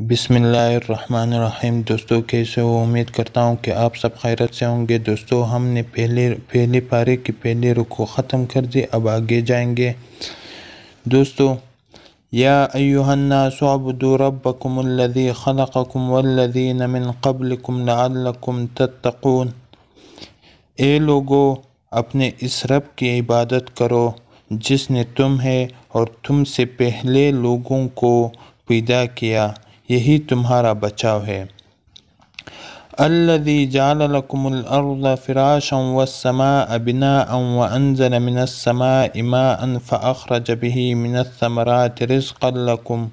بسم اللہ الرحمن الرحیم۔ دوستو کیسے ہو؟ امید کرتا ہوں کہ آپ سب خیرت سے ہوں گے۔ دوستو ہم نے پہلی پارے کی پہلی رکوع ختم کر دی، اب آگے جائیں گے۔ دوستو یا ایہا الناس اعبدوا ربکم الذی خلقکم والذین من قبلکم لعلکم تتقون۔ اے لوگو اپنے اس رب کی عبادت کرو جس نے تمہیں اور تم سے پہلے لوگوں کو پیدا کیا، یہی تمہارا بچاؤ ہے۔ الذی جعل لکم الارض فراشا والسماء بناء وانزل من السماء ماء فاخرج به من الثمرات رزقا لکم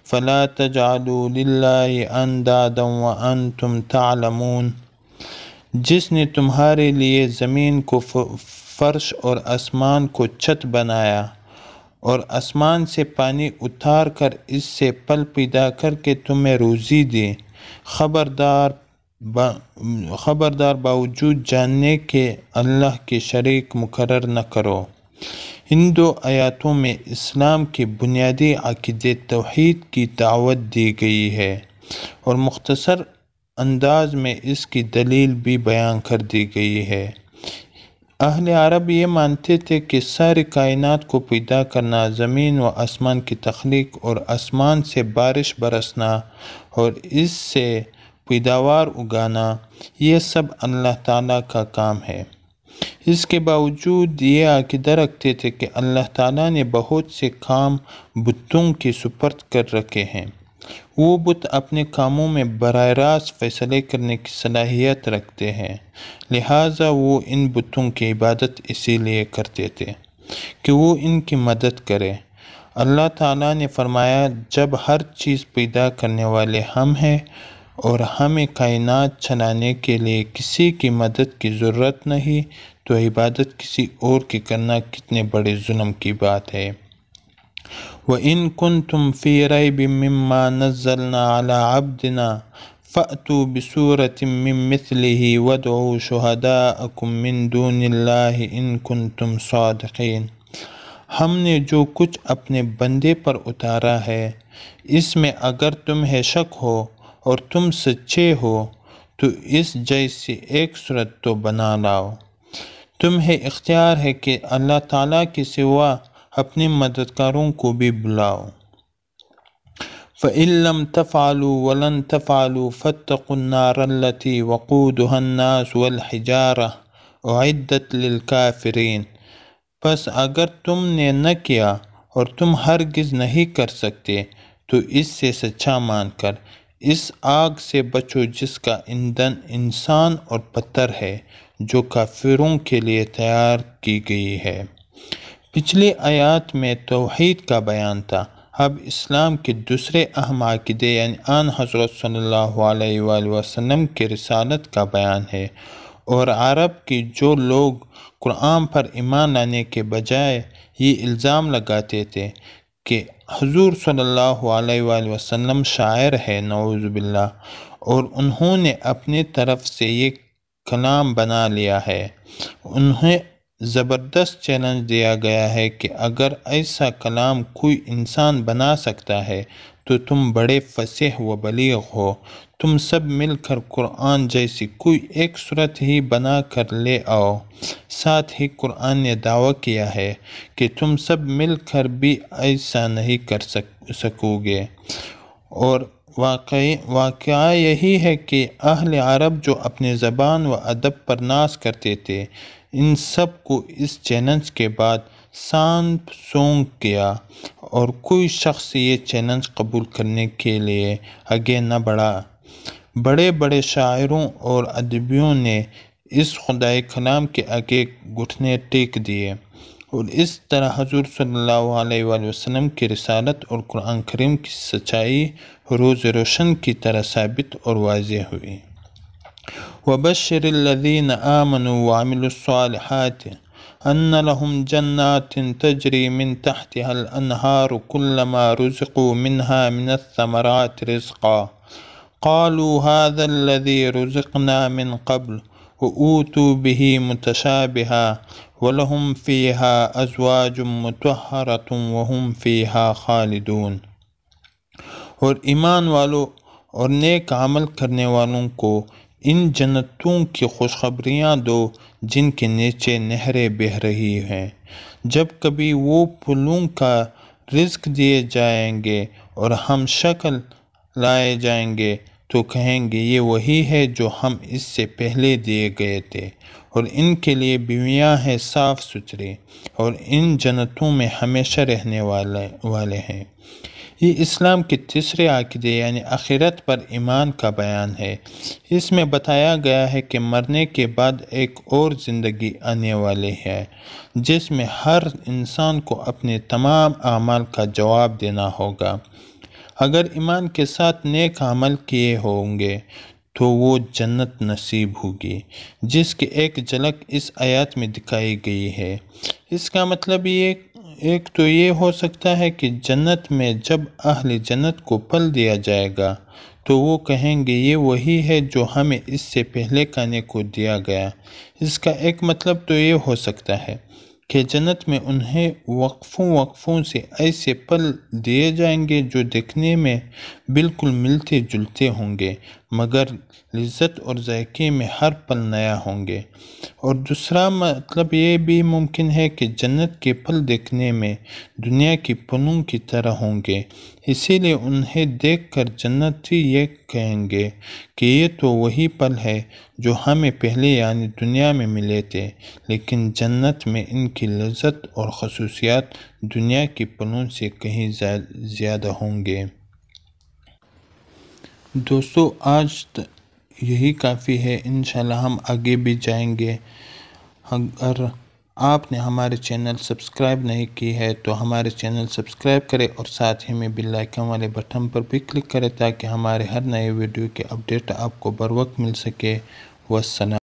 فلا تجعلوا للہ اندادا وانتم تعلمون۔ جس نے تمہارے لیے زمین کو فرش اور آسمان کو چھت بنایا اور آسمان سے پانی اتار کر اس سے پھل پیدا کر کے تمہیں روزی دی، خبردار باوجود جاننے کے اللہ کے شریک مقرر نہ کرو۔ ان دو آیاتوں میں اسلام کے بنیادی عقیدے توحید کی دعوت دی گئی ہے اور مختصر انداز میں اس کی دلیل بھی بیان کر دی گئی ہے۔ اہل عرب یہ مانتے تھے کہ ساری کائنات کو پیدا کرنا، زمین و آسمان کی تخلیق اور آسمان سے بارش برسنا اور اس سے پیداوار اگانا، یہ سب اللہ تعالیٰ کا کام ہے۔ اس کے باوجود یہ عقیدہ رکھتے تھے کہ اللہ تعالیٰ نے بہت سے کام بتوں کے سپرد کر رکھے ہیں۔ وہ بت اپنے کاموں میں براہ راست فیصلے کرنے کی صلاحیت رکھتے ہیں، لہٰذا وہ ان بتوں کی عبادت اسی لیے کرتے تھے کہ وہ ان کی مدد کرے۔ اللہ تعالیٰ نے فرمایا، جب ہر چیز پیدا کرنے والے ہم ہیں اور ہمیں کائنات چلانے کے لیے کسی کی مدد کی ضرورت نہیں، تو عبادت کسی اور کی کرنا کتنے بڑے ظلم کی بات ہے۔ وَإِن كُنتُمْ فِي رَيْبٍ مِّمَّا نَزَّلْنَا عَلَىٰ عَبْدِنَا فَأْتُوا بِسُورَةٍ مِّن مِّثْلِهِ وَادْعُوا شُهَدَاءَكُم مِّن دُونِ اللَّهِ إِن كُنتُمْ صَادِقِينَ۔ ہم نے جو کچھ اپنے بندے پر اتارا ہے، اس میں اگر تمہیں شک ہو اور تم سچے ہو تو اس جیسی ایک صورت تو بنا لاؤ۔ تمہیں اختیار ہے کہ اللہ تعالیٰ کے سوا اپنے مددگاروں کو بھی بلاؤ۔ فَإِن لَّمْ تَفْعَلُوا وَلَن تَفْعَلُوا فَاتَّقُوا النَّارَ الَّتِي وَقُودُهَا النَّاسُ وَالْحِجَارَةُ أُعِدَّتْ لِلْكَافِرِينَ۔ پس اگر تم نے نہ کیا اور تم ہرگز نہیں کر سکتے تو اس سے سچا مان کر اس آگ سے بچو جس کا ایندھن انسان اور پتھر ہے، جو کافروں کے لیے تیار کی گئی ہے۔ پچھلی آیات میں توحید کا بیان تھا، اب اسلام کے دوسرے اہم عقیدے یعنی آن حضرت صلی اللہ علیہ وآلہ وسلم کی رسالت کا بیان ہے۔ اور عرب کے جو لوگ قرآن پر ایمان لانے کے بجائے یہ الزام لگاتے تھے کہ حضور صلی اللہ علیہ وآلہ وسلم شاعر ہے، نعوذ باللہ، اور انہوں نے اپنی طرف سے یہ کلام بنا لیا ہے، انہیں زبردست چیلنج دیا گیا ہے کہ اگر ایسا کلام کوئی انسان بنا سکتا ہے تو تم بڑے فصیح و بلیغ ہو، تم سب مل کر قرآن جیسی کوئی ایک صورت ہی بنا کر لے آؤ۔ ساتھ ہی قرآن نے دعویٰ کیا ہے کہ تم سب مل کر بھی ایسا نہیں کر سکو گے۔ اور واقعہ یہی ہے کہ اہل عرب جو اپنے زبان و ادب پر ناز کرتے تھے، ان سب کو اس چیلنج کے بعد سانپ سونگ گیا اور کوئی شخص یہ چیلنج قبول کرنے کے لیے آگے نہ بڑھا۔ بڑے بڑے شاعروں اور ادیبوں نے اس خدائی کلام کے آگے گھٹنے ٹیک دیے اور اس طرح حضور صلی اللہ علیہ وآلہ وسلم کی رسالت اور قرآن کریم کی سچائی روز روشن کی طرح ثابت اور واضح ہوئی۔ وَبَشِّرِ الَّذِينَ آمَنُوا وَعَمِلُوا الصَّالِحَاتِ أَنَّ لَهُمْ جَنَّاتٍ تَجْرِي مِن تَحْتِهَا الْأَنْهَارُ كُلَّمَا رُزِقُوا مِنْهَا مِنَ الثَّمَرَاتِ رِزْقًا قَالُوا هَذَا الَّذِي رُزِقْنَا مِن قَبْلُ وَأُوتُوا بِهِ مُتَشَابِهًا وَلَهُمْ فِيهَا أَزْوَاجٌ مُطَهَّرَةٌ وَهُمْ فِيهَا خَالِدُونَ۔ اور ایمان والوں اور نیک عمل کرنے والوں کو ان جنتوں کی خوشخبریاں دو جن کے نیچے نہریں بہہ رہی ہیں۔ جب کبھی وہ پھولوں کا رزق دیے جائیں گے اور ہم شکل لائے جائیں گے تو کہیں گے یہ وہی ہے جو ہم اس سے پہلے دیے گئے تھے، اور ان کے لیے بیویاں ہیں صاف ستھری، اور ان جنتوں میں ہمیشہ رہنے والے ہیں۔ یہ اسلام کے تیسرے عقیدے یعنی آخرت پر ایمان کا بیان ہے۔ اس میں بتایا گیا ہے کہ مرنے کے بعد ایک اور زندگی آنے والی ہے جس میں ہر انسان کو اپنے تمام اعمال کا جواب دینا ہوگا۔ اگر ایمان کے ساتھ نیک عمل کیے ہوں گے تو وہ جنت نصیب ہوگی، جس کی ایک جھلک اس آیات میں دکھائی گئی ہے۔ اس کا مطلب ایک تو یہ ہو سکتا ہے کہ جنت میں جب اہل جنت کو پل دیا جائے گا تو وہ کہیں گے یہ وہی ہے جو ہمیں اس سے پہلے کھانے کو دیا گیا۔ اس کا ایک مطلب تو یہ ہو سکتا ہے کہ جنت میں انہیں وقفوں سے ایسے پل دیے جائیں گے جو دیکھنے میں بالکل ملتے جلتے ہوں گے مگر لذت اور ذائقے میں ہر پل نیا ہوں گے۔ اور دوسرا مطلب یہ بھی ممکن ہے کہ جنت کے پل دیکھنے میں دنیا کے پلوں کی طرح ہوں گے، اسی لیے انہیں دیکھ کر جنتی یہ کہیں گے کہ یہ تو وہی پل ہے جو ہمیں پہلے یعنی دنیا میں ملے تھے، لیکن جنت میں ان کی لذت اور خصوصیات دنیا کے پلوں سے کہیں زیادہ ہوں گے۔ دوستو آج یہی کافی ہے، انشاءاللہ ہم آگے بھی جائیں گے۔ اگر آپ نے ہمارے چینل سبسکرائب نہیں کی ہے تو ہمارے چینل سبسکرائب کرے اور ساتھ ہی میں بیل آئیکن والے بٹن پر بھی کلک کرے تاکہ ہمارے ہر نئے ویڈیو کے اپڈیٹ آپ کو بر وقت مل سکے۔ والسلام۔